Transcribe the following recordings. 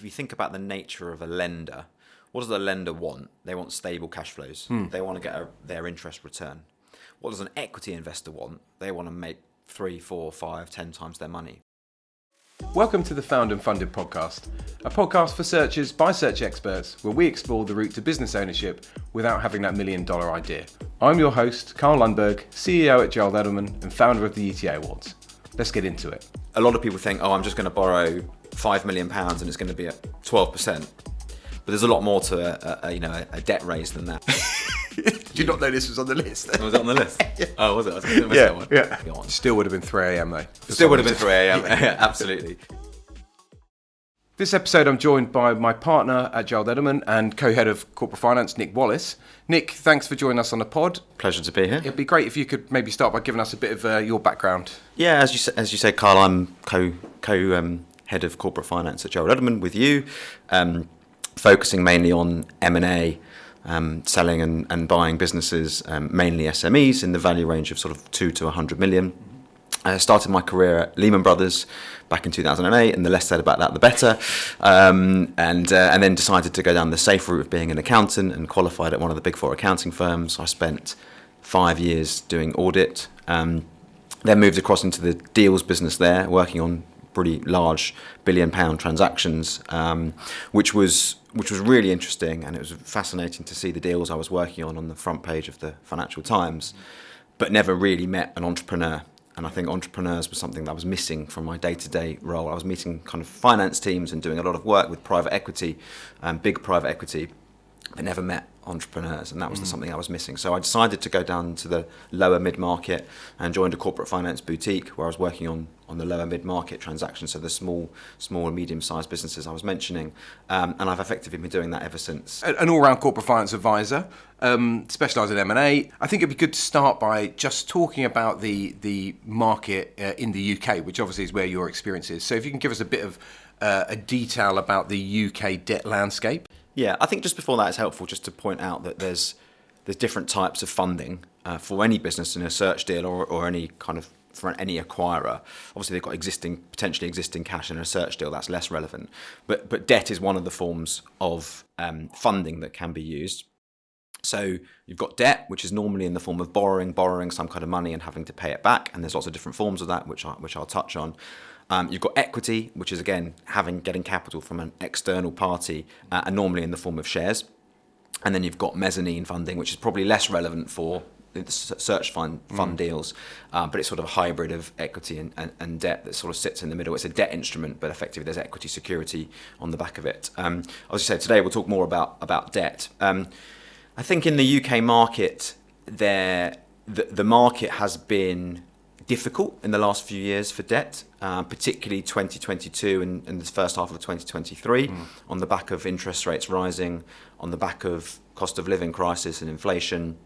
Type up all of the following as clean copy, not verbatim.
you think about the nature of a lender, what does a lender want? They want stable cash flows. They want to get their interest return. What does an equity investor want? They want to make 3, 4, 5, 10 times their money. Welcome to the Found and Funded podcast, a podcast for searchers by search experts where we explore the route to business ownership without having that $1 million idea. I'm your host, Carl Lundberg, CEO at Gerald, Edelman and founder of the ETA Awards. Let's get into it. A lot of people think, I'm just going to borrow £5 million and it's going to be at 12%. But there's a lot more to a debt raise than that. Did you not know this was on the list? Was it on the list? Yeah. Oh, was it? I was going to miss that one. Yeah. Go on. Still would have been 3 a.m. though. Still would have been 3 a.m. Absolutely. This episode I'm joined by my partner at Gerald Edelman and co-head of corporate finance, Nick Wallace. Nick, thanks for joining us on the pod. Pleasure to be here. It'd be great if you could maybe start by giving us a bit of your background. Yeah, as you said, Carl, I'm co-head of corporate finance at Gerald Edelman with you, focusing mainly on M&A, selling and buying businesses, mainly SMEs in the value range of sort of 2 to 100 million. I started my career at Lehman Brothers back in 2008, and the less said about that, the better. And then decided to go down the safe route of being an accountant and qualified at one of the big 4 accounting firms. I spent 5 years doing audit, then moved across into the deals business there, working on pretty large £1 billion transactions, which was really interesting, and it was fascinating to see the deals I was working on the front page of the Financial Times, but never really met an entrepreneur. And I think entrepreneurs was something that I was missing from my day-to-day role. I was meeting kind of finance teams and doing a lot of work with private equity, big private equity, but never met entrepreneurs, and that was something I was missing. So I decided to go down to the lower mid-market and joined a corporate finance boutique where I was working on the lower mid-market transactions, so the small and medium-sized businesses I was mentioning, and I've effectively been doing that ever since. An all-round corporate finance advisor, specialised in M&A. I think it'd be good to start by just talking about the market in the UK, which obviously is where your experience is. So if you can give us a bit of a detail about the UK debt landscape. Yeah, I think just before that, it's helpful just to point out that there's different types of funding for any business in a search deal or any kind of for any acquirer. Obviously, they've got potentially existing cash in a search deal. That's less relevant. But debt is one of the forms of funding that can be used. So you've got debt, which is normally in the form of borrowing some kind of money and having to pay it back. And there's lots of different forms of that, which I'll touch on. You've got equity, which is, again, getting capital from an external party, and normally in the form of shares. And then you've got mezzanine funding, which is probably less relevant for the search fund deals, but it's sort of a hybrid of equity and debt that sort of sits in the middle. It's a debt instrument, but effectively there's equity security on the back of it. As you said, today we'll talk more about debt. I think in the UK market, the market has been difficult in the last few years for debt, particularly 2022 and the first half of 2023, on the back of interest rates rising, on the back of cost of living crisis and inflation,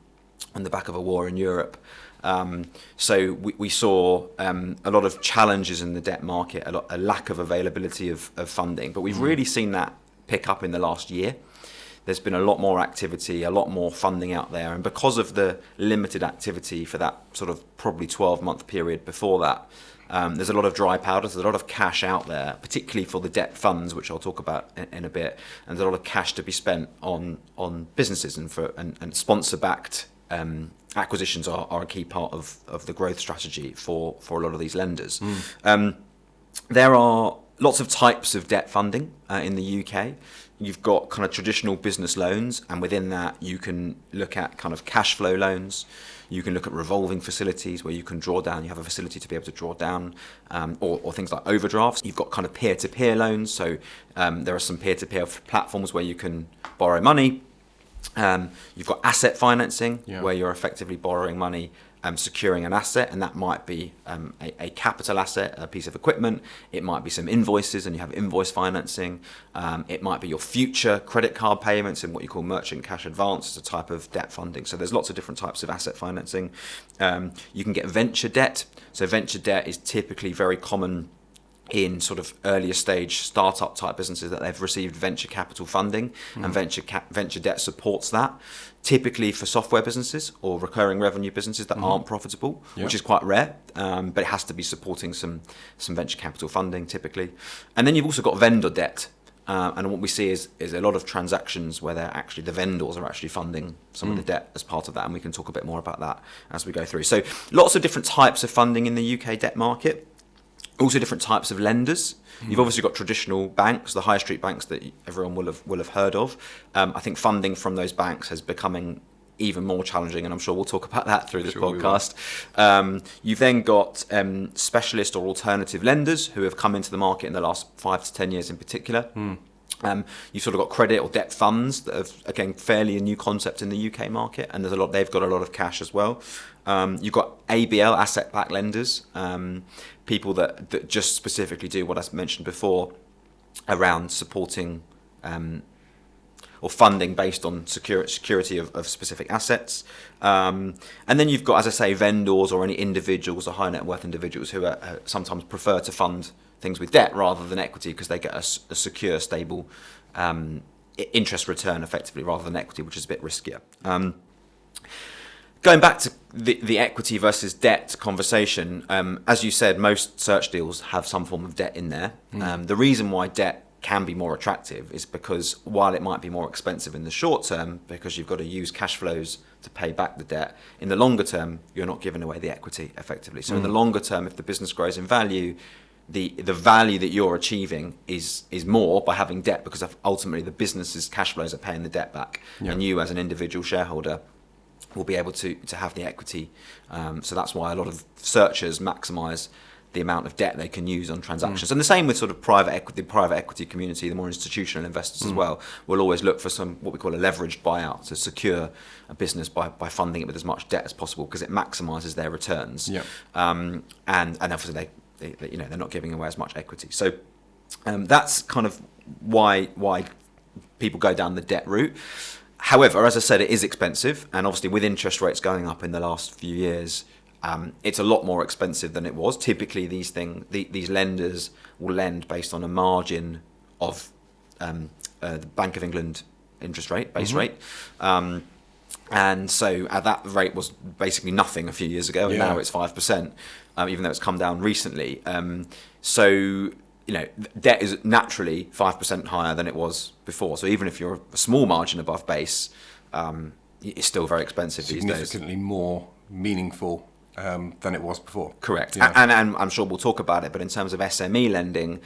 on the back of a war in Europe. So we saw a lot of challenges in the debt market, a lack of availability of funding, but we've really seen that pick up in the last year. There's been a lot more activity, a lot more funding out there. And because of the limited activity for that sort of probably 12-month period before that, there's a lot of dry powder, there's a lot of cash out there, particularly for the debt funds, which I'll talk about in a bit. And there's a lot of cash to be spent on businesses and sponsor-backed acquisitions are a key part of the growth strategy for a lot of these lenders. There are lots of types of debt funding in the UK. You've got kind of traditional business loans, and within that you can look at kind of cash flow loans. You can look at revolving facilities where you can draw down. You have a facility to be able to draw down, or things like overdrafts. You've got kind of peer-to-peer loans. So there are some peer-to-peer platforms where you can borrow money. You've got asset financing, where you're effectively borrowing money, securing an asset, and that might be a capital asset, a piece of equipment. It might be some invoices, and you have invoice financing. It might be your future credit card payments and what you call merchant cash advance as a type of debt funding. So there's lots of different types of asset financing. You can get venture debt. So venture debt is typically very common in sort of earlier stage startup type businesses that they've received venture capital funding, and venture debt supports that, typically for software businesses or recurring revenue businesses that aren't profitable, which is quite rare, but it has to be supporting some venture capital funding typically. And then you've also got vendor debt, And what we see is a lot of transactions where the vendors are actually funding some of the debt as part of that, and we can talk a bit more about that as we go through. So lots of different types of funding in the UK debt market, also different types of lenders. You've obviously got traditional banks, the high street banks that everyone will have heard of. I think funding from those banks is becoming even more challenging, and I'm sure we'll talk about that through this podcast. You've then got specialist or alternative lenders who have come into the market in the last 5 to 10 years in particular. You've sort of got credit or debt funds that have, again, fairly a new concept in the UK market, and they've got a lot of cash as well. You've got ABL, asset-backed lenders, people that just specifically do what I mentioned before around supporting or funding based on security of specific assets. And then you've got, as I say, vendors or any individuals or high net worth individuals who sometimes prefer to fund things with debt rather than equity because they get a secure, stable interest return effectively rather than equity, which is a bit riskier. Going back to the equity versus debt conversation, as you said, most search deals have some form of debt in there. The reason why debt can be more attractive is because while it might be more expensive in the short term because you've got to use cash flows to pay back the debt, in the longer term you're not giving away the equity effectively. So in the longer term, if the business grows in value, the value that you're achieving is more by having debt because ultimately the business's cash flows are paying the debt back, and you as an individual shareholder will be able to have the equity. So that's why a lot of searchers maximise the amount of debt they can use on transactions. And the same with sort of private equity community, the more institutional investors as well, will always look for some what we call a leveraged buyout to secure a business by funding it with as much debt as possible because it maximises their returns. And obviously they're not giving away as much equity. So that's kind of why people go down the debt route. However, as I said, it is expensive, and obviously with interest rates going up in the last few years, it's a lot more expensive than it was. Typically, these lenders will lend based on a margin of the Bank of England interest rate, base rate. And so that rate was basically nothing a few years ago, and now it's 5%, even though it's come down recently. So debt is naturally 5% higher than it was before. So even if you're a small margin above base, it's still very expensive these days. Significantly more meaningful than it was before. Correct. And I'm sure we'll talk about it, but in terms of SME lending,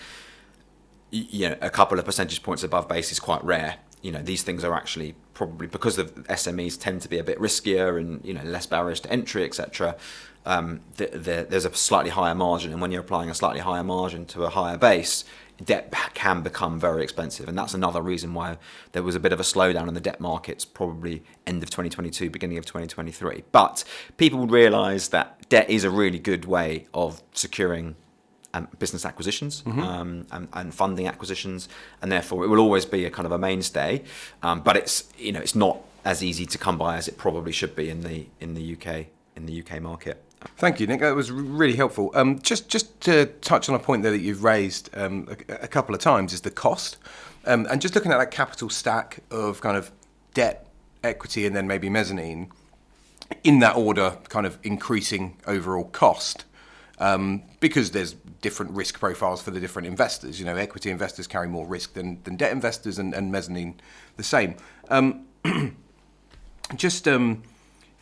a couple of percentage points above base is quite rare. These things are actually probably, because of SMEs tend to be a bit riskier and less barriers to entry, etc. There's a slightly higher margin, and when you're applying a slightly higher margin to a higher base, debt can become very expensive, and that's another reason why there was a bit of a slowdown in the debt markets, probably end of 2022, beginning of 2023. But people would realise that debt is a really good way of securing business acquisitions and funding acquisitions, and therefore it will always be a kind of a mainstay. But it's not as easy to come by as it probably should be in the UK market. Thank you, Nick. That was really helpful. Just to touch on a point there that you've raised a couple of times is the cost. And just looking at that capital stack of kind of debt, equity, and then maybe mezzanine, in that order, kind of increasing overall cost, because there's different risk profiles for the different investors. Equity investors carry more risk than debt investors, and mezzanine the same.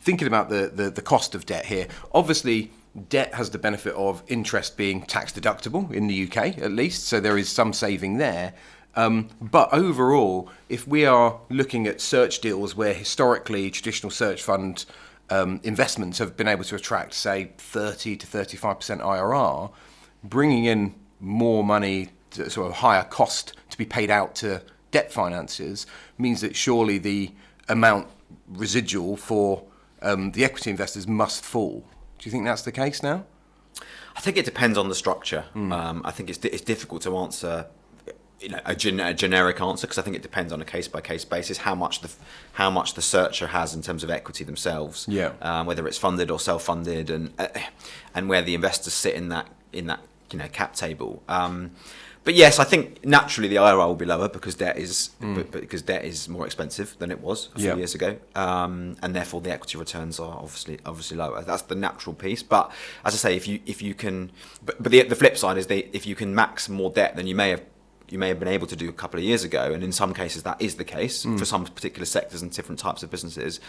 Thinking about the cost of debt here, obviously debt has the benefit of interest being tax deductible in the UK at least, so there is some saving there. But overall, if we are looking at search deals where historically traditional search fund investments have been able to attract, say, 30 to 35% IRR, bringing in more money, to sort of higher cost to be paid out to debt financiers, means that surely the amount residual for the equity investors must fall. Do you think that's the case now? I think it depends on the structure. I think it's difficult to answer, a generic answer, because I think it depends on a case by case basis how much the searcher has in terms of equity themselves. Whether it's funded or self funded, and where the investors sit in that cap table. But yes, I think naturally the IRR will be lower because debt is more expensive than it was a few years ago, and therefore the equity returns are obviously lower. That's the natural piece. But as I say, if you can, but the flip side is if you can max more debt, then you may have you may have been able to do a couple of years ago, and in some cases that is the case for some particular sectors and different types of businesses,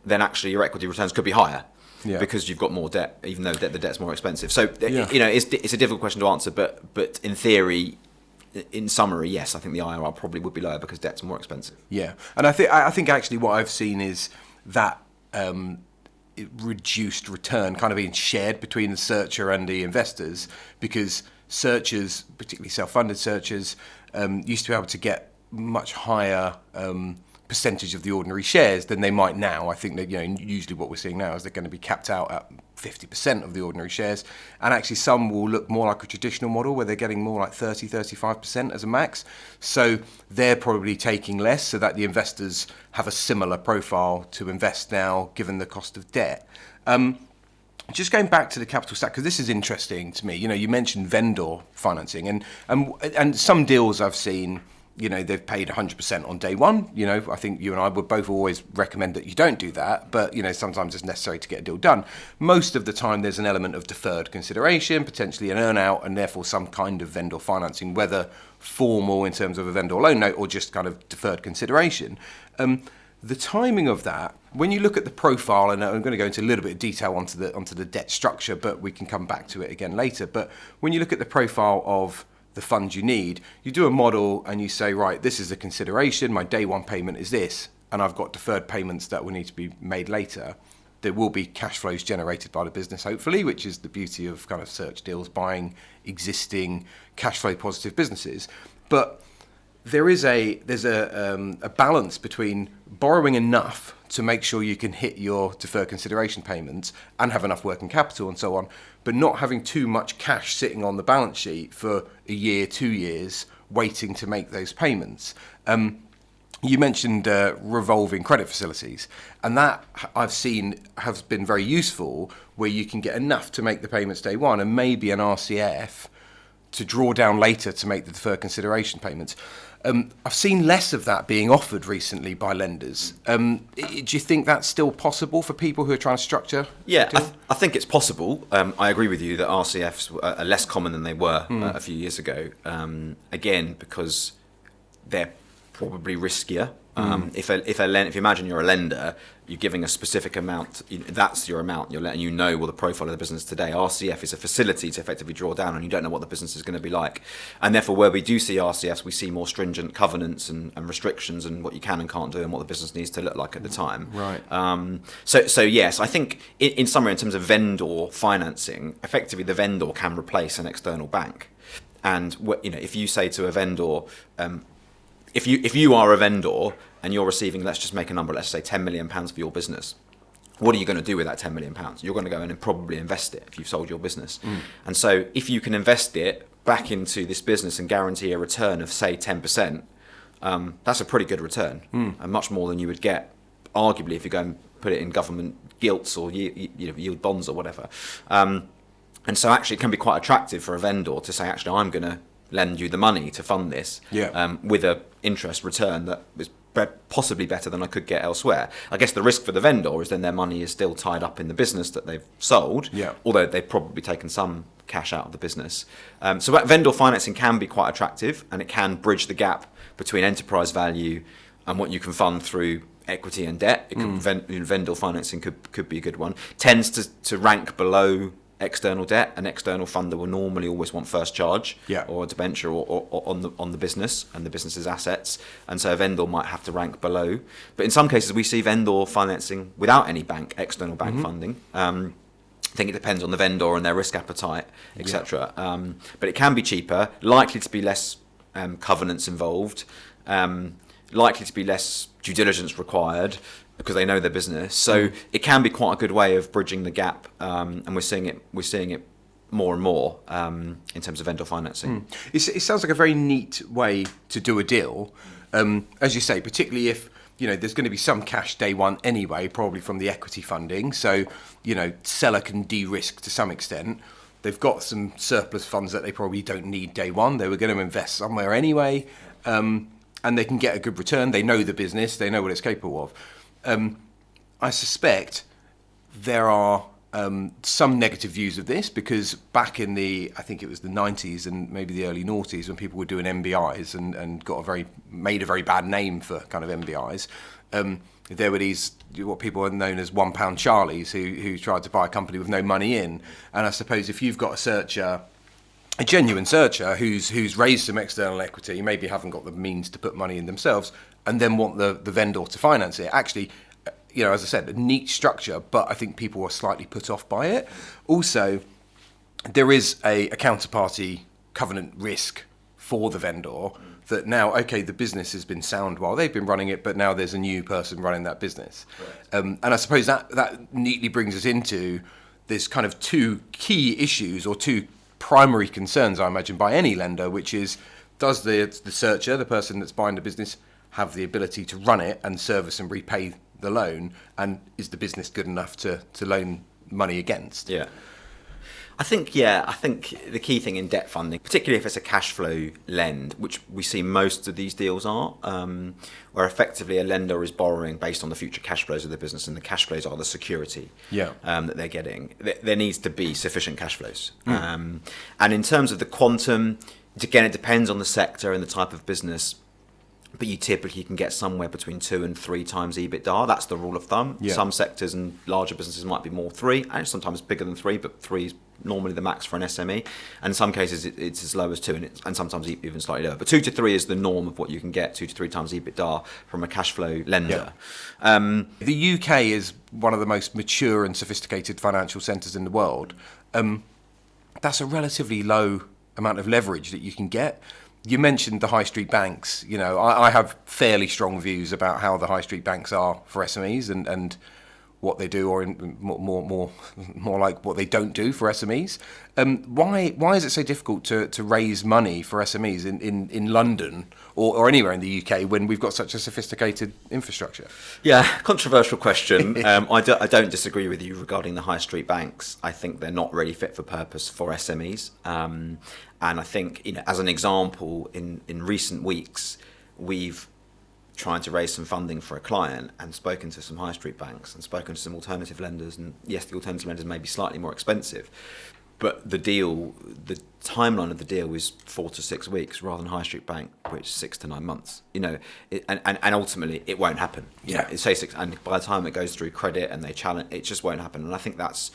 then actually your equity returns could be higher. Yeah. Because you've got more debt, even though the debt's more expensive. So, it's a difficult question to answer, but in theory, in summary, yes, I think the IRR probably would be lower because debt's more expensive. Yeah, and I think actually what I've seen is that reduced return kind of being shared between the searcher and the investors, because searchers, particularly self-funded searchers, used to be able to get much higher percentage of the ordinary shares than they might now. I think that usually what we're seeing now is they're going to be capped out at 50% of the ordinary shares, and actually some will look more like a traditional model where they're getting more like 35% as a max. So they're probably taking less, so that the investors have a similar profile to invest now given the cost of debt. Just going back to the capital stack, because this is interesting to me. You mentioned vendor financing, and some deals I've seen, they've paid 100% on day one. I think you and I would both always recommend that you don't do that, but, sometimes it's necessary to get a deal done. Most of the time, there's an element of deferred consideration, potentially an earn-out, and therefore some kind of vendor financing, whether formal in terms of a vendor loan note or just kind of deferred consideration. The timing of that, when you look at the profile, and I'm going to go into a little bit of detail onto the debt structure, but we can come back to it again later. But when you look at the profile of the funds you need, you do a model and you say, right, this is the consideration, my day one payment is this, and I've got deferred payments that will need to be made later. There will be cash flows generated by the business, hopefully, which is the beauty of kind of search deals, buying existing cash flow positive businesses. But there's a balance between borrowing enough to make sure you can hit your deferred consideration payments and have enough working capital and so on, but not having too much cash sitting on the balance sheet for a year, 2 years, waiting to make those payments. You mentioned revolving credit facilities, and that I've seen has been very useful, where you can get enough to make the payments day one and maybe an RCF to draw down later to make the deferred consideration payments. I've seen less of that being offered recently by lenders. Do you think that's still possible for people who are trying to structure? Yeah, I think it's possible. I agree with you that RCFs are less common than they were a few years ago. Again, because they're probably riskier. If you imagine you're a lender, you're giving a specific amount, that's your amount, you're letting the profile of the business today. RCF is a facility to effectively draw down, and you don't know what the business is going to be like. And therefore, where we do see RCFs, we see more stringent covenants and restrictions and what you can and can't do and what the business needs to look like at the time. Right. So yes, I think in summary, in terms of vendor financing, effectively the vendor can replace an external bank. And if you say to a vendor, if you are a vendor and you're receiving, let's just make a number, let's say £10 million for your business, what are you going to do with that £10 million? You're going to go in and probably invest it if you've sold your business. And so if you can invest it back into this business and guarantee a return of, say, 10%, that's a pretty good return, and much more than you would get, arguably, if you go and put it in government gilts or yield bonds or whatever. And so actually it can be quite attractive for a vendor to say, actually, I'm going to lend you the money to fund this with a interest return that is possibly better than I could get elsewhere. I guess the risk for the vendor is then their money is still tied up in the business that they've sold, although they've probably taken some cash out of the business. So vendor financing can be quite attractive, and it can bridge the gap between enterprise value and what you can fund through equity and debt. Vendor financing could be a good one. Tends to rank below external debt. An external funder will normally always want first charge or a debenture or on the business and the business's assets, and so a vendor might have to rank below. But in some cases we see vendor financing without any external bank funding. I think it depends on the vendor and their risk appetite, etc. But it can be cheaper, likely to be less covenants involved, likely to be less due diligence required, because they know their business. So it can be quite a good way of bridging the gap, and we're seeing it more and more in terms of vendor financing. It sounds like a very neat way to do a deal, as you say, particularly if there's going to be some cash day one anyway, probably from the equity funding. So seller can de-risk to some extent. They've got some surplus funds that they probably don't need day one. They were going to invest somewhere anyway, and they can get a good return. They know the business. They know what it's capable of. I suspect there are some negative views of this, because back in I think it was the 90s and maybe the early noughties, when people were doing MBIs and made a very bad name for kind of MBIs, there were these, what people are known as £1 Charlies who tried to buy a company with no money in. And I suppose if you've got a genuine searcher who's raised some external equity, maybe haven't got the means to put money in themselves, and then want the vendor to finance it, actually, as I said, a neat structure, but I think people are slightly put off by it. Also, there is a counterparty covenant risk for the vendor that now, okay, the business has been sound while they've been running it, but now there's a new person running that business. Right. And I suppose that neatly brings us into this kind of two key issues, or two primary concerns, I imagine, by any lender, which is, does the searcher, the person that's buying the business, have the ability to run it and service and repay the loan, and is the business good enough to loan money against? Yeah. I think the key thing in debt funding, particularly if it's a cash flow lend, which we see most of these deals are, where effectively a lender is borrowing based on the future cash flows of the business, and the cash flows are the security that they're getting. There needs to be sufficient cash flows. And in terms of the quantum, again, it depends on the sector and the type of business, but you typically can get somewhere between 2 and 3 times EBITDA. That's the rule of thumb. Yeah. Some sectors and larger businesses might be more 3, and sometimes bigger than 3, but 3 is normally the max for an SME. And in some cases, it's as low as 2, and sometimes even slightly lower. But 2 to 3 is the norm of what you can get, 2 to 3 times EBITDA from a cash flow lender. Yeah. The UK is one of the most mature and sophisticated financial centres in the world. That's a relatively low amount of leverage that you can get. You mentioned the high street banks. I have fairly strong views about how the high street banks are for SMEs and what they do, or more like what they don't do for SMEs. Why is it so difficult to raise money for SMEs in London or anywhere in the UK when we've got such a sophisticated infrastructure? Yeah, controversial question. I don't disagree with you regarding the high street banks. I think they're not really fit for purpose for SMEs. And I think, as an example, in recent weeks, we've tried to raise some funding for a client and spoken to some high street banks and spoken to some alternative lenders. And yes, the alternative lenders may be slightly more expensive, but the timeline of the deal is 4 to 6 weeks rather than high street bank, which is 6 to 9 months. And ultimately it won't happen. It's say 6, and by the time it goes through credit and they challenge, it just won't happen. And I think that's,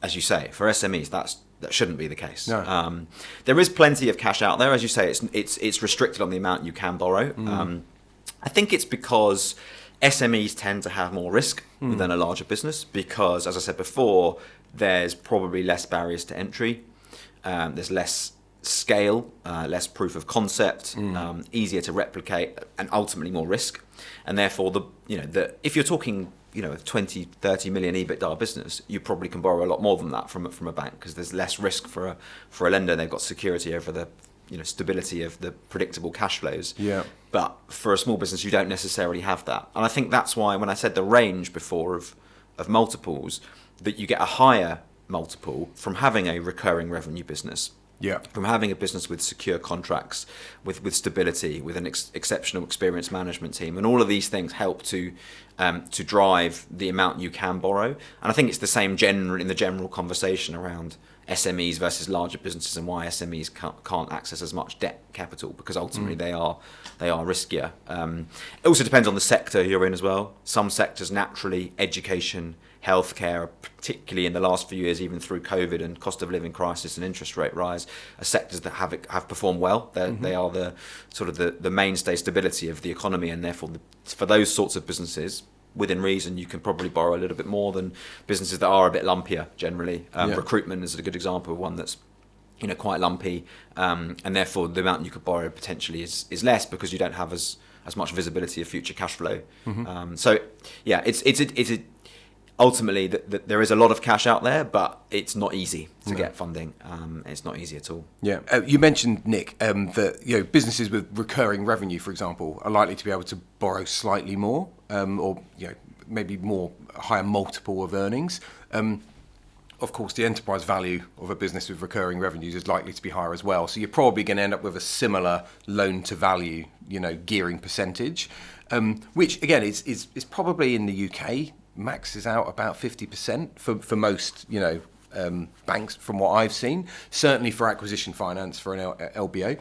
as you say, for SMEs, that shouldn't be the case. No. There is plenty of cash out there, as you say. It's restricted on the amount you can borrow. I think it's because SMEs tend to have more risk than a larger business, because, as I said before, there's probably less barriers to entry. There's less scale, less proof of concept, easier to replicate, and ultimately more risk. And therefore, if you're talking, a 20, 30 million EBITDA business, you probably can borrow a lot more than that from a bank, because there's less risk for a lender. They've got security over the stability of the predictable cash flows. Yeah. But for a small business, you don't necessarily have that. And I think that's why, when I said the range before of multiples, that you get a higher multiple from having a recurring revenue business. Yeah. From having a business with secure contracts, with stability, with an exceptional experienced management team, and all of these things help to drive the amount you can borrow. And I think it's the same in the general conversation around SMEs versus larger businesses, and why SMEs can't access as much debt capital, because ultimately they are riskier. It also depends on the sector you're in as well. Some sectors, naturally, education, healthcare, particularly in the last few years, even through COVID and cost of living crisis and interest rate rise, are sectors that have performed well. They are the sort of the mainstay stability of the economy, and therefore for those sorts of businesses, within reason, you can probably borrow a little bit more than businesses that are a bit lumpier generally. Recruitment is a good example of one that's quite lumpy, and therefore the amount you could borrow potentially is less, because you don't have as much visibility of future cash flow. It's ultimately that there is a lot of cash out there, but it's not easy to get funding. It's not easy at all. Yeah, you mentioned, Nick, that businesses with recurring revenue, for example, are likely to be able to borrow slightly more, or maybe higher multiple of earnings. Of course, the enterprise value of a business with recurring revenues is likely to be higher as well. So you're probably going to end up with a similar loan to value, gearing percentage, which again is probably in the UK maxes out about 50% for most, banks, from what I've seen. Certainly for acquisition finance for an LBO.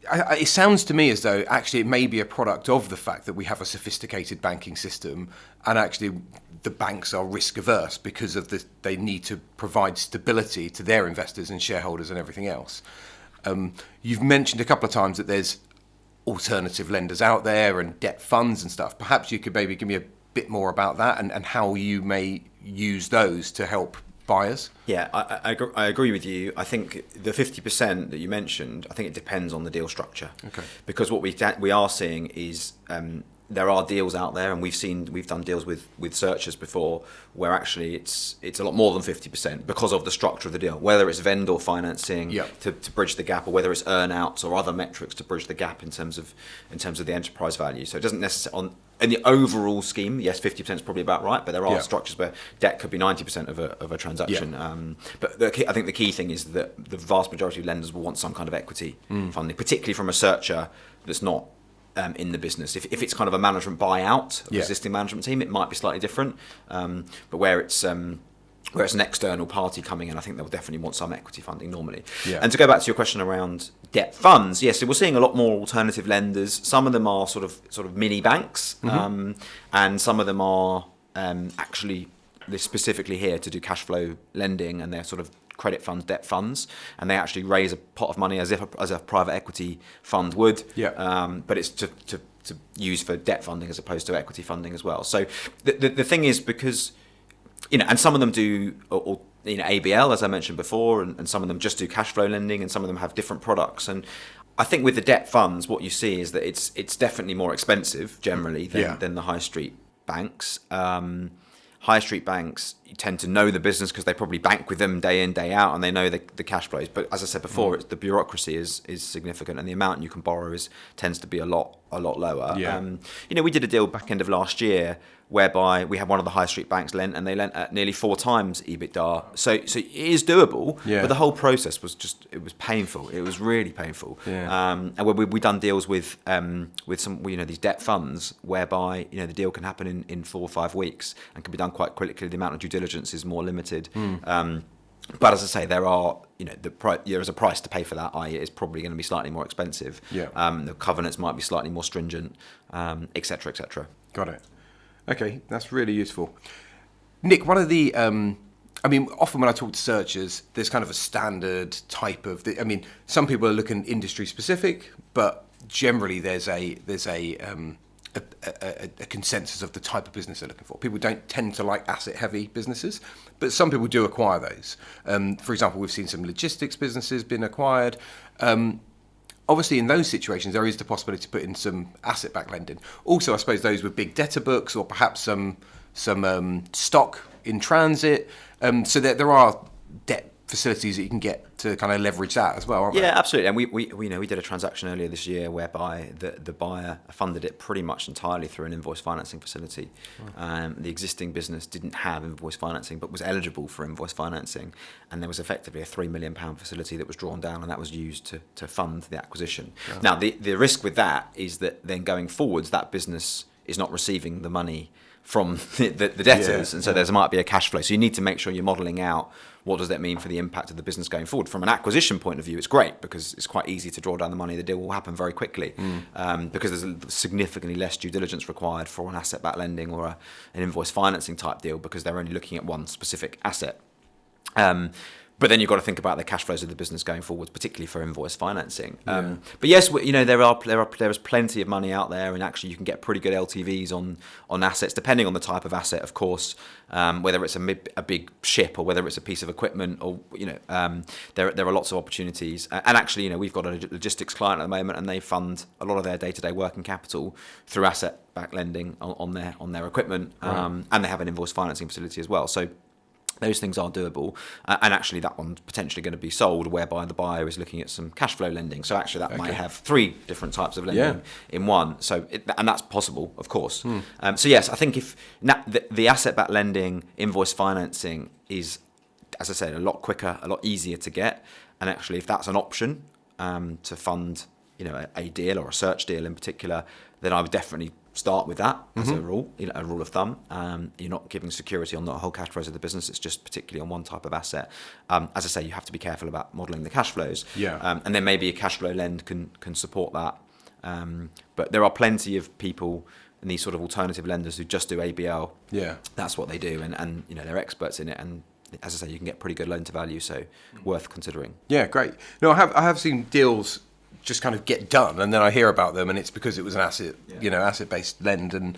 It sounds to me as though actually it may be a product of the fact that we have a sophisticated banking system, and actually the banks are risk averse because of they need to provide stability to their investors and shareholders and everything else. You've mentioned a couple of times that there's alternative lenders out there and debt funds and stuff. Perhaps you could maybe give me a bit more about that and how you may use those to help buyers. Yeah, I agree with you. I think the 50% that you mentioned, I think it depends on the deal structure. Okay. Because what we are seeing is there are deals out there, and we've done deals with searchers before where actually it's a lot more than 50% because of the structure of the deal, whether it's vendor financing to bridge the gap, or whether it's earn-outs or other metrics to bridge the gap in terms of the enterprise value. So it doesn't necessarily in the overall scheme, yes, 50% is probably about right, but there are structures where debt could be 90% of a transaction. But I think the key thing is that the vast majority of lenders will want some kind of equity funding, particularly from a searcher that's not in the business. If it's kind of a management buyout of existing management team, it might be slightly different. But where it's an external party coming in, I think they'll definitely want some equity funding normally. Yeah. And to go back to your question around debt funds, yes, so we're seeing a lot more alternative lenders. Some of them are sort of mini banks, and some of them are actually they're specifically here to do cash flow lending, and they're sort of credit funds, debt funds, and they actually raise a pot of money as a private equity fund would. But it's to use for debt funding as opposed to equity funding as well. So the thing is, because and some of them do ABL, as I mentioned before, and some of them just do cash flow lending, and some of them have different products. And I think with the debt funds, what you see is that it's definitely more expensive generally than the high street banks. High street banks, you tend to know the business because they probably bank with them day in, day out, and they know the cash flows. But as I said before, the bureaucracy is significant, and the amount you can borrow tends to be a lot lower. We did a deal back end of last year whereby we had one of the high street banks lent, and they lent at nearly 4 times EBITDA. So it is doable, but the whole process was it was painful. It was really painful. And we done deals with some these debt funds whereby the deal can happen in 4 or 5 weeks and can be done quite quickly. The amount of due diligence is more limited. But as I say, there are there is a price to pay for that. I.e., it's probably going to be slightly more expensive. The covenants might be slightly more stringent, etc., etc. Got it. Okay, that's really useful. Nick, one of the, often when I talk to searchers, there's kind of a standard type of, some people are looking industry specific, but generally there's a consensus of the type of business they're looking for. People don't tend to like asset heavy businesses, but some people do acquire those. For example, we've seen some logistics businesses been acquired. Obviously, in those situations, there is the possibility to put in some asset-backed lending. Also, I suppose those with big debtor books, or perhaps some stock in transit. So there are debt facilities that you can get to kind of leverage that as well, aren't there? Yeah, absolutely. And we did a transaction earlier this year whereby the buyer funded it pretty much entirely through an invoice financing facility. The existing business didn't have invoice financing but was eligible for invoice financing, and there was effectively a £3 million facility that was drawn down, and that was used to fund the acquisition. Yeah. Now, the risk with that is that then going forwards, that business is not receiving the money from the debtors, and so there might be a cash flow. So you need to make sure you're modelling out what does that mean for the impact of the business going forward. From an acquisition point of view, it's great because it's quite easy to draw down the money. The deal will happen very quickly because there's significantly less due diligence required for an asset-backed lending or an invoice financing type deal because they're only looking at one specific asset. But then you've got to think about the cash flows of the business going forward, particularly for invoice financing. But yes, there is plenty of money out there, and actually you can get pretty good LTVs on assets, depending on the type of asset, of course. Whether it's a big ship or whether it's a piece of equipment, or there are lots of opportunities. And actually, we've got a logistics client at the moment, and they fund a lot of their day-to-day working capital through asset-backed lending on their equipment, and they have an invoice financing facility as well. So those things are doable, and actually that one's potentially going to be sold whereby the buyer is looking at some cash flow lending. So actually that might have 3 different types of lending in one. So and that's possible, of course. So yes, I think if the asset-backed lending, invoice financing is, as I said, a lot quicker, a lot easier to get. And actually, if that's an option to fund a deal or a search deal in particular, then I would definitely start with that as a rule, a rule of thumb. You're not giving security on the whole cash flows of the business. It's just particularly on one type of asset. As I say, you have to be careful about modelling the cash flows. And then maybe a cash flow lend can support that. But there are plenty of people and these sort of alternative lenders who just do ABL. That's what they do, and they're experts in it. And as I say, you can get pretty good loan to value, so worth considering. Yeah, great. No, I have seen deals just kind of get done, and then I hear about them, and it's because it was an asset-based lend, and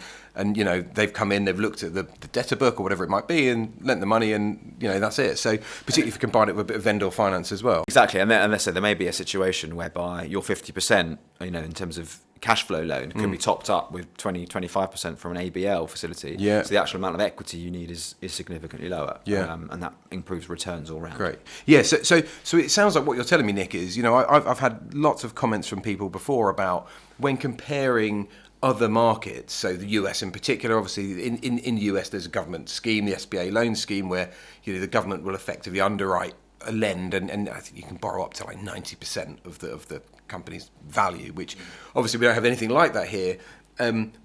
they've come in, they've looked at the debtor book or whatever it might be, and lent the money, and that's it. So particularly if you combine it with a bit of vendor finance as well. Exactly, and let's say there may be a situation whereby your 50%, in terms of cash flow loan, can be topped up with 20-25% from an ABL facility. So the actual amount of equity you need is significantly lower. And that improves returns all round. Great. Yeah. So it sounds like what you're telling me, Nick, is I've had lots of comments from people before about when comparing other markets, so the US in particular. Obviously, in the US there's a government scheme, the SBA loan scheme, where the government will effectively underwrite a lend, and I think you can borrow up to like 90% of the company's value, which obviously we don't have anything like that here.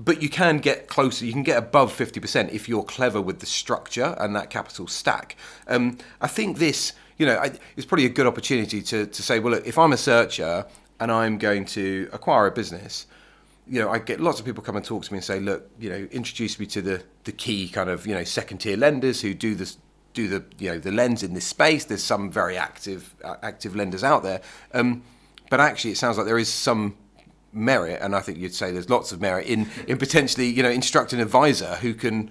But you can get closer, you can get above 50% if you're clever with the structure and that capital stack. I think this, it's probably a good opportunity to say, well, look, if I'm a searcher and I'm going to acquire a business, I get lots of people come and talk to me and say, look, introduce me to the key kind of, second tier lenders who do the lends in this space. There's some very active lenders out there. But actually, it sounds like there is some merit, and I think you'd say there's lots of merit in potentially, instruct an advisor who can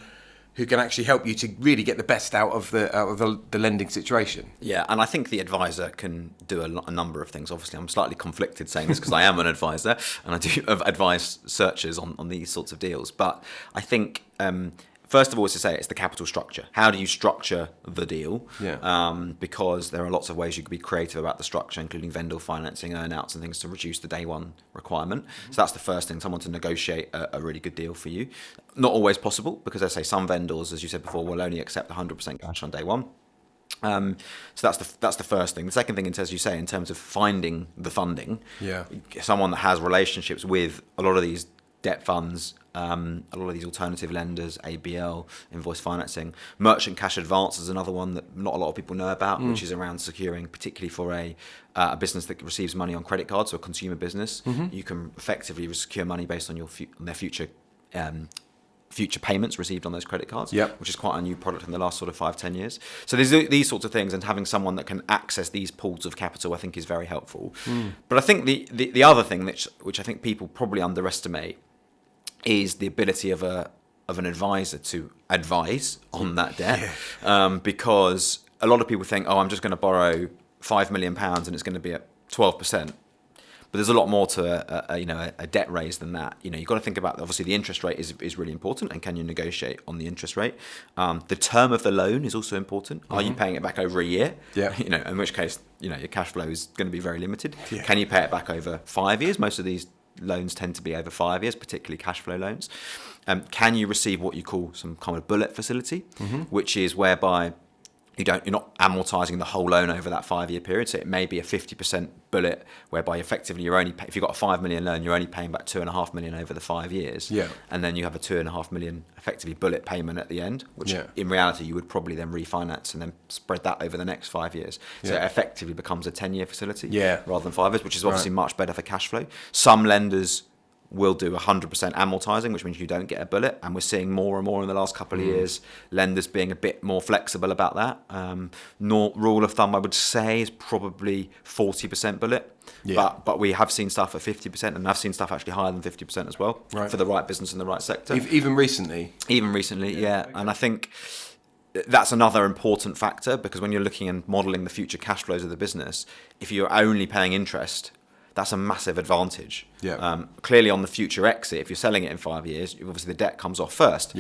actually help you to really get the best out of the lending situation. Yeah, and I think the advisor can do a number of things. Obviously, I'm slightly conflicted saying this because I am an advisor and I do advise searchers on these sorts of deals. But I think first of all, is to say it's the capital structure. How do you structure the deal? Because there are lots of ways you could be creative about the structure, including vendor financing, earn-outs and things to reduce the day one requirement. So that's the first thing, someone to negotiate a really good deal for you. Not always possible, because as I say, some vendors, as you said before, will only accept 100% cash on day one. So that's the first thing. The second thing, as you say, in terms of finding the funding, someone that has relationships with a lot of these debt funds, a lot of these alternative lenders, ABL, invoice financing. Merchant cash advance is another one that not a lot of people know about, which is around securing, particularly for a business that receives money on credit cards, or a consumer business. You can effectively secure money based on their future payments received on those credit cards, which is quite a new product in the last sort of 5-10 years. So there's these sorts of things, and having someone that can access these pools of capital, I think, is very helpful. But I think the other thing which I think people probably underestimate is the ability of an advisor to advise on that debt, because a lot of people think, I'm just going to borrow £5 million and it's going to be at 12%. But there's a lot more to a debt raise than that. You've got to think about, obviously, the interest rate is really important, and can you negotiate on the interest rate? The term of the loan is also important. Are you paying it back over a year? In which case, your cash flow is going to be very limited. Can you pay it back over 5 years? Most of these loans tend to be over 5 years, particularly cash flow loans. Can you receive what you call some kind of bullet facility, which is whereby you're not amortizing the whole loan over that 5-year period. So it may be a 50% bullet, whereby effectively if you've got a $5 million loan, you're only paying back $2.5 million over the 5 years. And then you have a $2.5 million effectively bullet payment at the end, which in reality you would probably then refinance and then spread that over the next 5 years. So it effectively becomes a 10-year facility rather than 5 years, which is obviously much better for cash flow. Some lenders will do 100% amortizing, which means you don't get a bullet, and we're seeing more and more in the last couple of years lenders being a bit more flexible about that. Rule of thumb, I would say, is probably 40% bullet, but we have seen stuff at 50%, and I've seen stuff actually higher than 50% as well, for the right business in the right sector. Even recently, and I think that's another important factor, because when you're looking and modelling the future cash flows of the business, if you're only paying interest, that's a massive advantage. Clearly on the future exit, if you're selling it in 5 years, obviously the debt comes off first.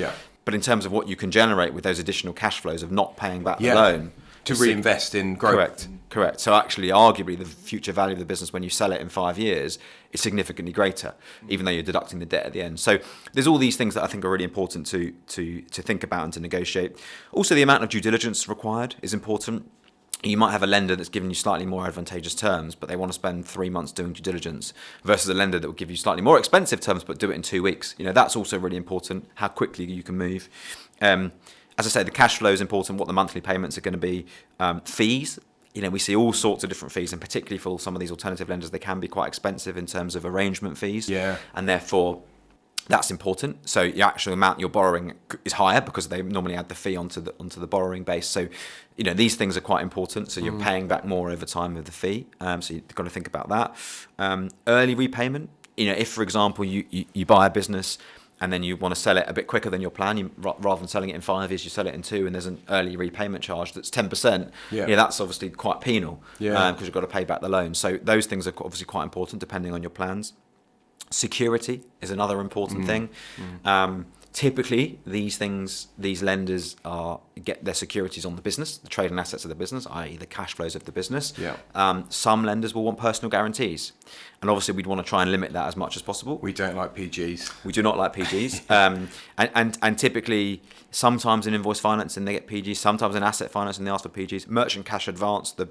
But in terms of what you can generate with those additional cash flows of not paying back the loan, to reinvest in growth. Correct. So actually, arguably, the future value of the business when you sell it in 5 years is significantly greater, even though you're deducting the debt at the end. So there's all these things that I think are really important to think about and to negotiate. Also, the amount of due diligence required is important. You might have a lender that's giving you slightly more advantageous terms, but they want to spend 3 months doing due diligence, versus a lender that will give you slightly more expensive terms, but do it in 2 weeks. That's also really important, how quickly you can move. As I say, the cash flow is important, what the monthly payments are going to be. Fees, we see all sorts of different fees, and particularly for some of these alternative lenders, they can be quite expensive in terms of arrangement fees. Yeah. And therefore, that's important. So the actual amount you're borrowing is higher because they normally add the fee onto the borrowing base. So, these things are quite important. So you're paying back more over time with the fee. So you've got to think about that. Early repayment. If, for example, you buy a business and then you want to sell it a bit quicker than your plan, rather than selling it in 5 years, you sell it in 2, and there's an early repayment charge that's 10%. Yeah, that's obviously quite penal because you've got to pay back the loan. So those things are obviously quite important depending on your plans. Security is another important thing. Typically, these lenders get their securities on the business, the trading assets of the business, i.e. the cash flows of the business. Yeah. Some lenders will want personal guarantees, and obviously we'd want to try and limit that as much as possible. We don't like PGs. We do not like PGs. And typically, sometimes in invoice financing they get PGs, sometimes in asset financing they ask for PGs. Merchant cash advance, the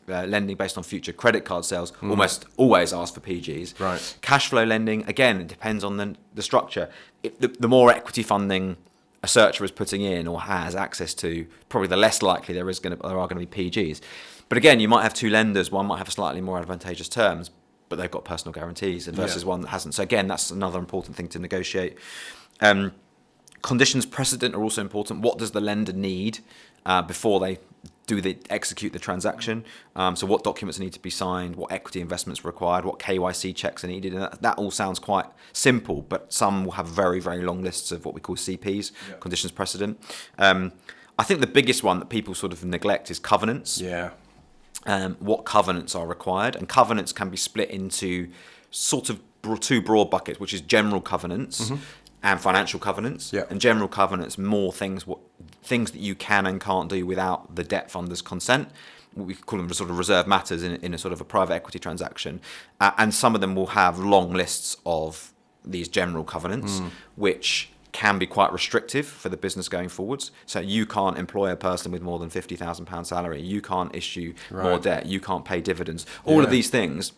lending based on future credit card sales, almost always ask for PGs. Right. Cash flow lending, again, it depends on the structure. The more equity funding a searcher is putting in or has access to, probably the less likely there are going to be PGs. But again, you might have 2 lenders. One might have slightly more advantageous terms, but they've got personal guarantees, versus one that hasn't. So again, that's another important thing to negotiate. Conditions precedent are also important. What does the lender need before they execute the transaction? So what documents need to be signed, what equity investments are required, what KYC checks are needed, and that all sounds quite simple, but some will have very, very long lists of what we call CPs, conditions precedent. I think the biggest one that people sort of neglect is covenants. Yeah. What covenants are required, and covenants can be split into sort of 2 broad buckets, which is general covenants and financial covenants. Yeah. And general covenants, more things that you can and can't do without the debt funder's consent. We call them sort of reserved matters in a sort of a private equity transaction. And some of them will have long lists of these general covenants, which can be quite restrictive for the business going forwards. So you can't employ a person with more than £50,000 salary. You can't issue more debt. You can't pay dividends. All of these things,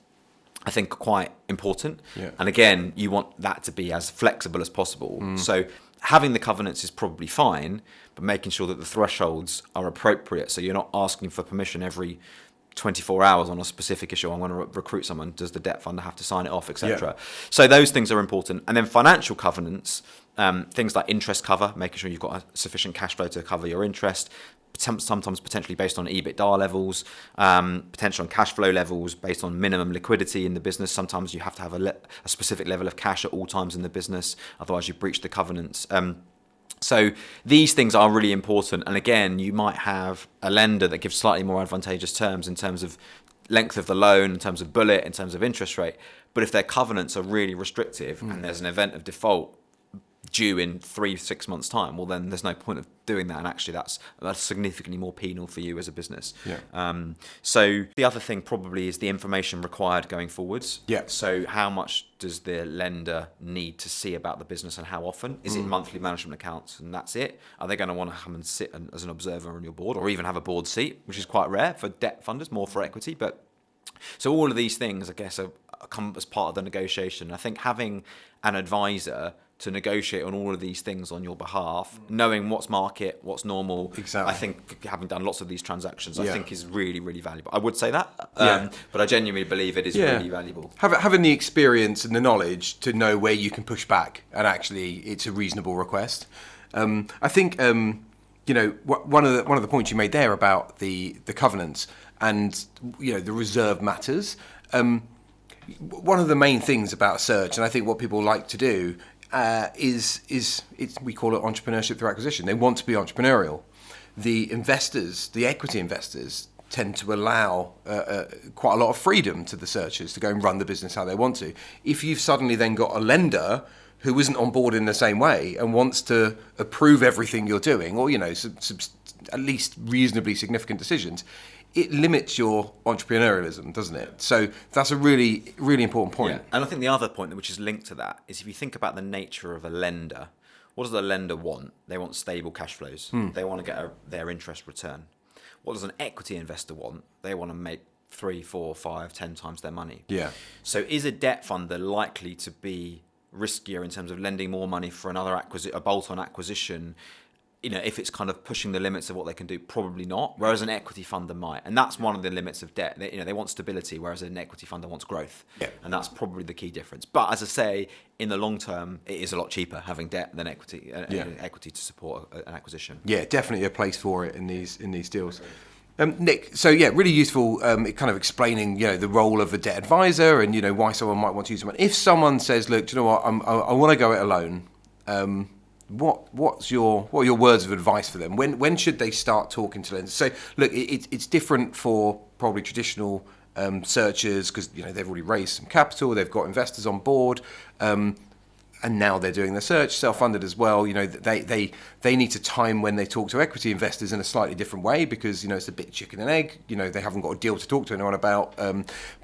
I think, are quite important. Yeah. And again, you want that to be as flexible as possible. So having the covenants is probably fine, but making sure that the thresholds are appropriate. So you're not asking for permission every 24 hours on a specific issue. I want to recruit someone. Does the debt funder have to sign it off, etc.? Yeah. So those things are important. And then financial covenants, things like interest cover, making sure you've got a sufficient cash flow to cover your interest, sometimes potentially based on EBITDA levels, potential on cash flow levels based on minimum liquidity in the business. Sometimes you have to have a specific level of cash at all times in the business, otherwise you breach the covenants. So these things are really important. And again, you might have a lender that gives slightly more advantageous terms in terms of length of the loan, in terms of bullet, in terms of interest rate. But if their covenants are really restrictive and there's an event of default due in 3-6 months' time, well, then there's no point of doing that. And actually, that's significantly more penal for you as a business. Yeah. So the other thing probably is the information required going forwards. Yeah. So how much does the lender need to see about the business and how often? Is it monthly management accounts and that's it? Are they going to want to come and sit as an observer on your board, or even have a board seat, which is quite rare for debt funders, more for equity? But so all of these things, I guess, come as part of the negotiation. I think having an advisor to negotiate on all of these things on your behalf, knowing what's market, what's normal. Exactly. I think having done lots of these transactions, I think is really, really valuable. I would say that, but I genuinely believe it is really valuable. Having the experience and the knowledge to know where you can push back and actually it's a reasonable request. I think one of the points you made there about the covenants and the reserve matters. One of the main things about search, and I think what people like to do, we call it entrepreneurship through acquisition. They want to be entrepreneurial. The equity investors, tend to allow quite a lot of freedom to the searchers to go and run the business how they want to. If you've suddenly then got a lender who isn't on board in the same way and wants to approve everything you're doing, or at least reasonably significant decisions, it limits your entrepreneurialism, doesn't it? So that's a really, really important point. Yeah. And I think the other point, which is linked to that, is if you think about the nature of a lender, what does a lender want? They want stable cash flows. They want to get their interest return. What does an equity investor want? They want to make 3, 4, 5, 10 times their money. Yeah. So is a debt funder likely to be riskier in terms of lending more money for another a bolt-on acquisition? If it's kind of pushing the limits of what they can do, probably not. Whereas an equity funder might, and that's one of the limits of debt. They want stability, whereas an equity funder wants growth, and that's probably the key difference. But as I say, in the long term, it is a lot cheaper having debt than equity to support an acquisition. Yeah, definitely a place for it in these deals. Nick, so really useful. Kind of explaining, the role of a debt advisor and why someone might want to use someone. If someone says, "Look, do you know what? I want to go it alone." What are your words of advice for them? When should they start talking to lenders? So look, it's different for probably traditional searchers because they've already raised some capital, they've got investors on board, and now they're doing the search, self-funded as well. They need to time when they talk to equity investors in a slightly different way because it's a bit chicken and egg. They haven't got a deal to talk to anyone about.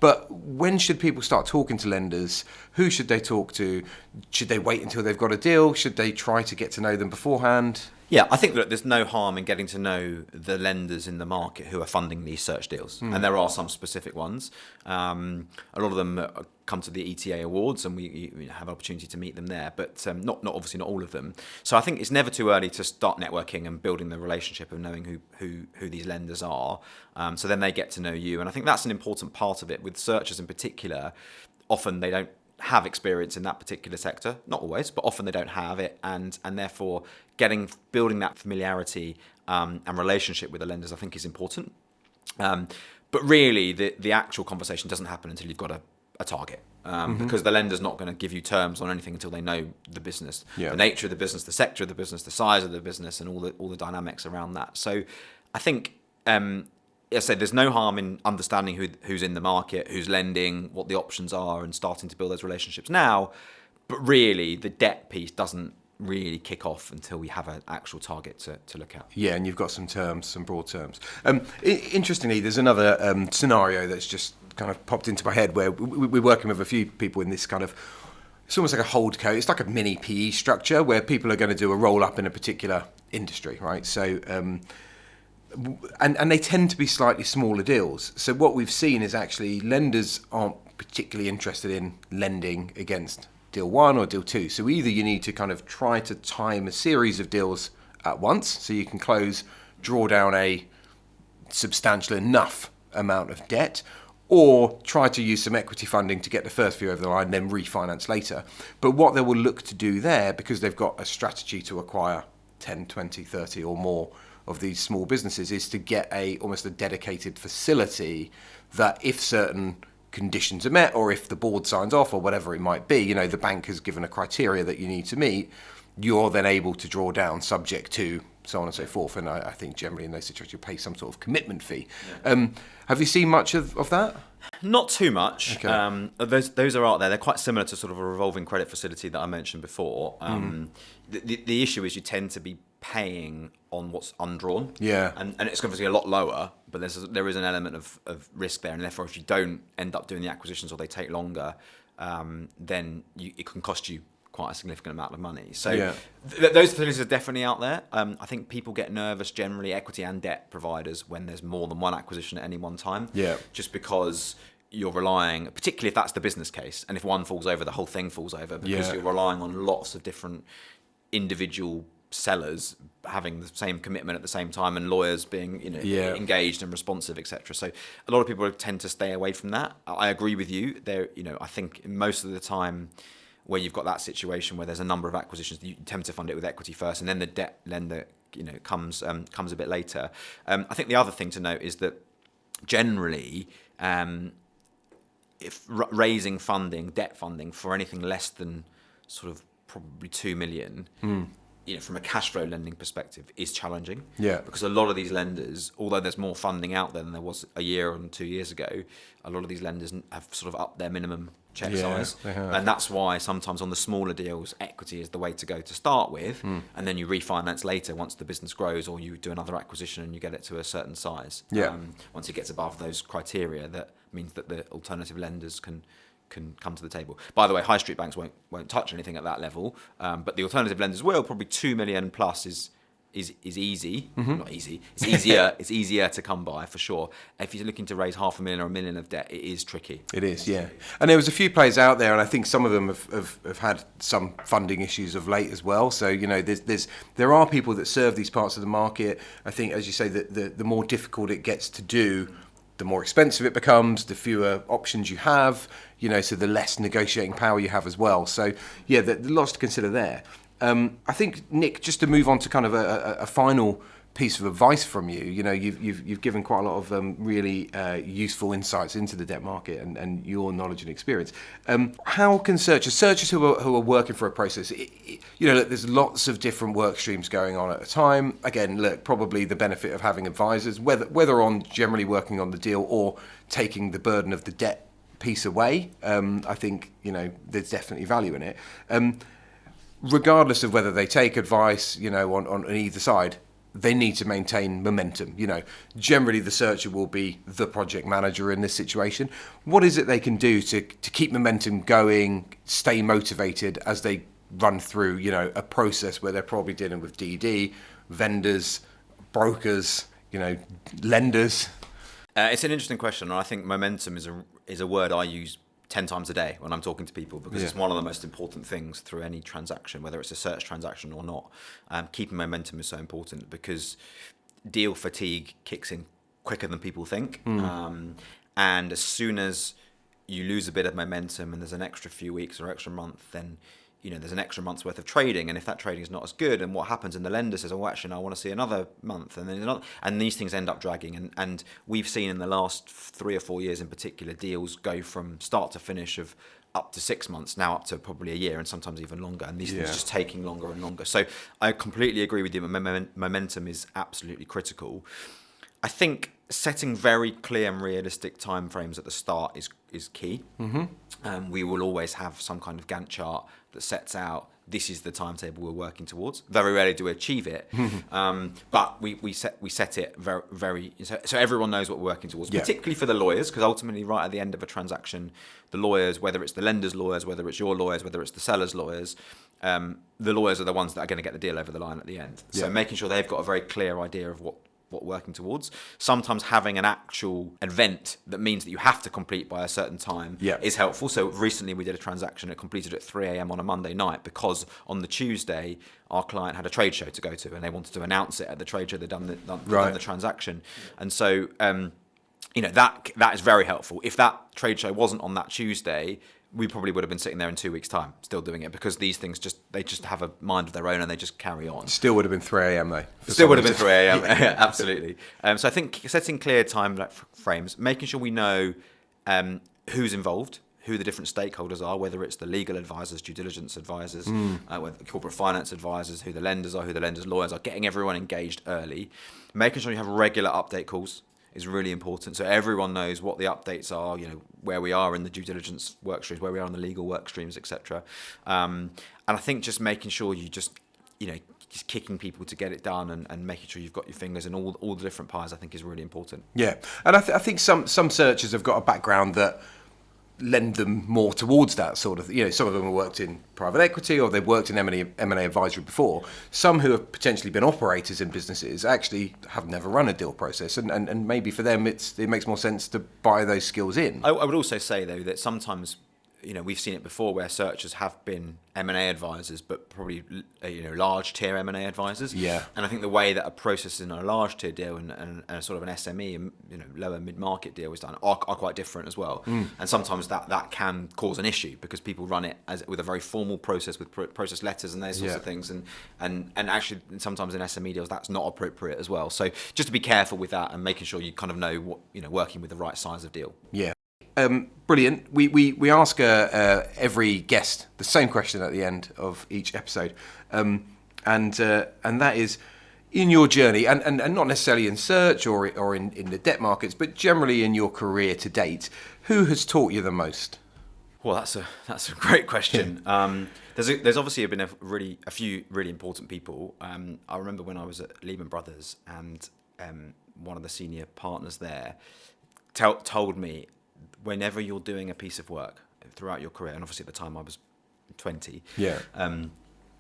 But when should people start talking to lenders? Who should they talk to? Should they wait until they've got a deal? Should they try to get to know them beforehand? Yeah, I think that there's no harm in getting to know the lenders in the market who are funding these search deals. And there are some specific ones. A lot of them come to the ETA awards and we have an opportunity to meet them there, but not obviously not all of them. So I think it's never too early to start networking and building the relationship of knowing who these lenders are. So then they get to know you. And I think that's an important part of it. With searchers in particular, often they don't have experience in that particular sector, not always, but often they don't have it, and therefore building that familiarity and relationship with the lenders I think is important. But really the actual conversation doesn't happen until you've got a target, because the lender's not going to give you terms on anything until they know the business, the nature of the business, the sector of the business, the size of the business, and all the dynamics around that. So I think there's no harm in understanding who's in the market, who's lending, what the options are, and starting to build those relationships now. But really, the debt piece doesn't really kick off until we have an actual target to look at. Yeah, and you've got some broad terms. Interestingly, there's another scenario that's just kind of popped into my head where we're working with a few people in this kind of, it's almost like a holdco. It's like a mini PE structure where people are going to do a roll-up in a particular industry, right? So And they tend to be slightly smaller deals. So what we've seen is actually lenders aren't particularly interested in lending against deal one or deal two. So either you need to kind of try to time a series of deals at once so you can draw down a substantial enough amount of debt, or try to use some equity funding to get the first few over the line, then refinance later. But what they will look to do there, because they've got a strategy to acquire 10, 20, 30 or more of these small businesses, is to get almost a dedicated facility that if certain conditions are met, or if the board signs off, or whatever it might be, the bank has given a criteria that you need to meet, you're then able to draw down subject to so on and so forth. And I think generally in those situations you pay some sort of commitment fee. Yeah. Have you seen much of that? Not too much. Okay. Those are out there. They're quite similar to sort of a revolving credit facility that I mentioned before. The issue is you tend to be paying on what's undrawn. Yeah. And it's obviously a lot lower, but there is an element of risk there. And therefore, if you don't end up doing the acquisitions or they take longer, then it can cost you quite a significant amount of money. So those facilities are definitely out there. I think people get nervous generally, equity and debt providers, when there's more than one acquisition at any one time. Yeah. Just because you're relying, particularly if that's the business case, and if one falls over, the whole thing falls over, because you're relying on lots of different individual sellers having the same commitment at the same time, and lawyers being engaged and responsive, etc. So a lot of people tend to stay away from that. I agree with you. I think most of the time where you've got that situation where there's a number of acquisitions, you tend to fund it with equity first, and then the debt lender comes a bit later. I think the other thing to note is that generally, if raising debt funding for anything less than sort of probably 2 million, from a cash flow lending perspective, is challenging. Yeah. Because a lot of these lenders, although there's more funding out there than there was a year or 2 years ago, a lot of these lenders have sort of upped their minimum check size. And that's why sometimes on the smaller deals, equity is the way to go to start with, and then you refinance later once the business grows, or you do another acquisition and you get it to a certain size. Yeah. Once it gets above those criteria, that means that the alternative lenders can come to the table. By the way, high street banks won't touch anything at that level, but the alternative lenders will. Probably 2 million plus is is easy, not easy. It's easier. It's easier to come by for sure. If you're looking to raise $500,000 or $1 million of debt, it is tricky. It is, yeah. And there was a few players out there, and I think some of them have had some funding issues of late as well. So there are people that serve these parts of the market. I think, as you say, the more difficult it gets to do, the more expensive it becomes, the fewer options you have, so the less negotiating power you have as well. So, yeah, there's lots to consider there. I think, Nick, just to move on to kind of a final piece of advice from you, you've given quite a lot of really useful insights into the debt market and your knowledge and experience. How can searchers who are working for a process, look, there's lots of different work streams going on at a time. Again, look, probably the benefit of having advisors, whether on generally working on the deal or taking the burden of the debt piece away, I think, there's definitely value in it. Regardless of whether they take advice, on either side, they need to maintain momentum. Generally the searcher will be the project manager in this situation. What is it they can do to keep momentum going, stay motivated as they run through, a process where they're probably dealing with DD, vendors, brokers, lenders? It's an interesting question, and I think momentum is a word I use 10 times a day when I'm talking to people, because it's one of the most important things through any transaction, whether it's a search transaction or not. Keeping momentum is so important because deal fatigue kicks in quicker than people think. And as soon as you lose a bit of momentum and there's an extra few weeks or extra month, then there's an extra month's worth of trading, and if that trading is not as good, and what happens, and the lender says, actually, I want to see another month, and then another, and these things end up dragging, and we've seen in the last 3 or 4 years in particular, deals go from start to finish of up to 6 months, now up to probably a year, and sometimes even longer, and these things just taking longer and longer. So I completely agree with you. Momentum is absolutely critical. I think setting very clear and realistic timeframes at the start is key. We will always have some kind of Gantt chart that sets out this is the timetable we're working towards. Very rarely do we achieve it, but we set it very, very so everyone knows what we're working towards. Particularly for the lawyers, because ultimately, right at the end of a transaction, the lawyers, whether it's the lender's lawyers, whether it's your lawyers, whether it's the seller's lawyers, the lawyers are the ones that are going to get the deal over the line at the end. So making sure they've got a very clear idea of what working towards. Sometimes having an actual event that means that you have to complete by a certain time is helpful. So recently we did a transaction that completed at 3 a.m. on a Monday night because on the Tuesday our client had a trade show to go to and they wanted to announce it at the trade show they'd done the transaction. And so that is very helpful. If that trade show wasn't on that Tuesday, we probably would have been sitting there in 2 weeks' time still doing it, because these things they just have a mind of their own and they just carry on. Still would have been 3 a.m. though. Still would have been 3 a.m. Absolutely. So I think setting clear time frames, making sure we know who's involved, who the different stakeholders are, whether it's the legal advisors, due diligence advisors, corporate finance advisors, who the lenders are, who the lenders' lawyers are, getting everyone engaged early, making sure you have regular update calls is really important, so everyone knows what the updates are, where we are in the due diligence work streams, where we are in the legal work streams, etc. And I think just making sure you just kicking people to get it done and making sure you've got your fingers in all the different pies, I think is really important. Yeah, and I think some searchers have got a background that lend them more towards that sort of, some of them have worked in private equity or they've worked in M&A advisory before. Some who have potentially been operators in businesses actually have never run a deal process, and maybe for them it makes more sense to buy those skills in. I would also say though that sometimes we've seen it before where searchers have been M&A advisors, but probably large tier M&A advisors. Yeah. And I think the way that a process in a large tier deal and a sort of an SME and lower mid market deal is done are quite different as well. And sometimes that can cause an issue because people run it with a very formal process with process letters and those sorts of things. And actually sometimes in SME deals that's not appropriate as well. So just to be careful with that and making sure you kind of know what working with the right size of deal. Yeah. Brilliant. We ask every guest the same question at the end of each episode, and that is, in your journey, and not necessarily in search or in the debt markets, but generally in your career to date, who has taught you the most? Well, that's a great question. There's obviously been a few really important people. I remember when I was at Lehman Brothers, and one of the senior partners there told me, whenever you're doing a piece of work throughout your career, and obviously at the time I was 20,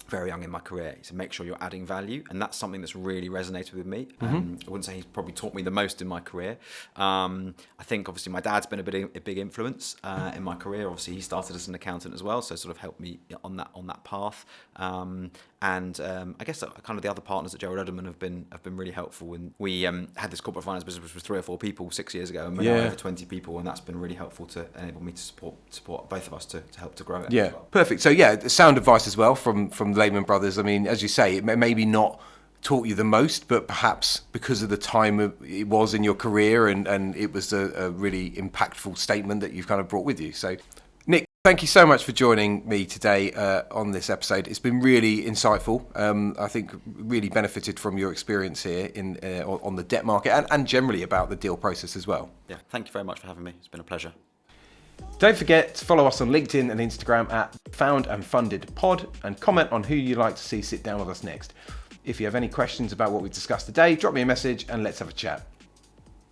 very young in my career. He said, make sure you're adding value. And that's something that's really resonated with me. I wouldn't say he's probably taught me the most in my career. I think obviously my dad's been a big influence in my career. Obviously he started as an accountant as well, so sort of helped me on that path. I guess kind of the other partners at Gerald Edelman have been really helpful. And we had this corporate finance business which was 3 or 4 people 6 years ago, and we're now over 20 people, and that's been really helpful to enable me to support both of us to help to grow it. Yeah, perfect. So sound advice as well from the Lehman Brothers. I mean, as you say, it maybe not taught you the most, but perhaps because of the time it was in your career, and it was a really impactful statement that you've kind of brought with you. So, Nick, thank you so much for joining me today on this episode. It's been really insightful. I think really benefited from your experience here on the debt market and generally about the deal process as well. Yeah, thank you very much for having me. It's been a pleasure. Don't forget to follow us on LinkedIn and Instagram at Found and Funded Pod, and comment on who you'd like to see sit down with us next. If you have any questions about what we discussed today, drop me a message and let's have a chat.